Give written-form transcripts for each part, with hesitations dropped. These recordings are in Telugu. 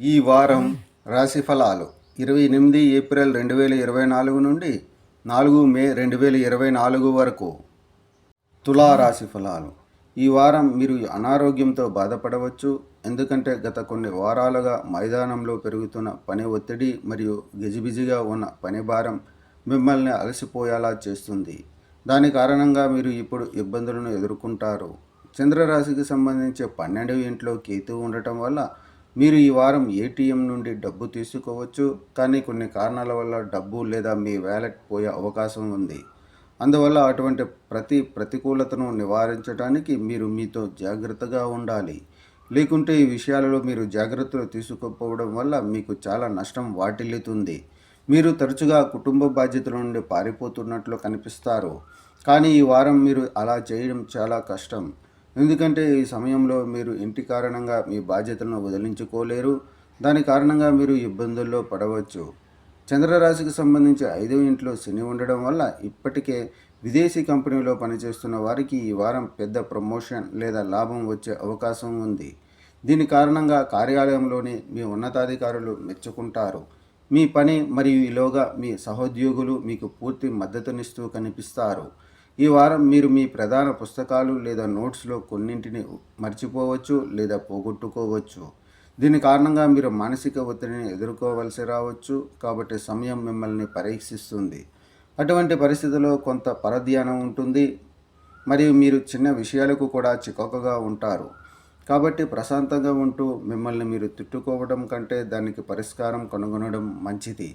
ఈ వారం రాశి ఫలాలు 28 ఏప్రిల్ 2024 నుండి 4 మే 2024 వరకు. తులా రాశి ఫలాలు. ఈ వారం మీరు అనారోగ్యంతో బాధపడవచ్చు. ఎందుకంటే గత కొన్ని వారాలుగా మైదానంలో పెరుగుతున్న పని ఒత్తిడి మరియు గజిబిజిగా ఉన్న పని భారం మిమ్మల్ని అలసిపోయేలా చేస్తుంది. దాని కారణంగా మీరు ఇప్పుడు ఇబ్బందులను ఎదుర్కొంటారు. చంద్రరాశికి సంబంధించి 12వ ఇంట్లో కేతు ఉండటం వల్ల మీరు ఈ వారం ఏటీఎం నుండి డబ్బు తీసుకోవచ్చు, కానీ కొన్ని కారణాల వల్ల డబ్బు లేదా మీ వ్యాలెట్ పోయే అవకాశం ఉంది. అందువల్ల అటువంటి ప్రతికూలతను నివారించడానికి మీరు మీతో జాగ్రత్తగా ఉండాలి. లేకుంటే ఈ విషయాలలో మీరు జాగ్రత్తలు తీసుకోకపోవడం వల్ల మీకు చాలా నష్టం వాటిల్లుతుంది. మీరు తరచుగా కుటుంబ బాధ్యతల నుండి పారిపోతున్నట్లు కనిపిస్తారు, కానీ ఈ వారం మీరు అలా చేయడం చాలా కష్టం. ఎందుకంటే ఈ సమయంలో మీరు ఇంటి కారణంగా మీ బాధ్యతలను వదిలించుకోలేరు. దాని కారణంగా మీరు ఇబ్బందుల్లో పడవచ్చు. చంద్రరాశికి సంబంధించి 5వ ఇంట్లో శని ఉండడం వల్ల ఇప్పటికే విదేశీ కంపెనీలో పనిచేస్తున్న వారికి ఈ వారం పెద్ద ప్రమోషన్ లేదా లాభం వచ్చే అవకాశం ఉంది. దీని కారణంగా కార్యాలయంలోని మీ ఉన్నతాధికారులు మెచ్చుకుంటారు. మీ పని మరియు ఈలోగా మీ సహోద్యోగులు మీకు పూర్తి మద్దతునిస్తూ కనిపిస్తారు. ఈ వారం మీరు మీ ప్రధాన పుస్తకాలు లేదా నోట్స్లో కొన్నింటిని మర్చిపోవచ్చు లేదా పోగొట్టుకోవచ్చు. దీని కారణంగా మీరు మానసిక ఒత్తిడిని ఎదుర్కోవలసి రావచ్చు. కాబట్టి సమయం మిమ్మల్ని పరీక్షిస్తుంది. అటువంటి పరిస్థితుల్లో కొంత పరధ్యానం ఉంటుంది మరియు మీరు చిన్న విషయాలకు కూడా చికాకుగా ఉంటారు. కాబట్టి ప్రశాంతంగా ఉంటూ మిమ్మల్ని మీరు తిట్టుకోవడం కంటే దానికి పరిష్కారం కనుగొనడం మంచిది.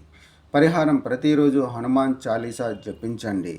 పరిహారం: ప్రతిరోజు హనుమాన్ చాలీసా జపించండి.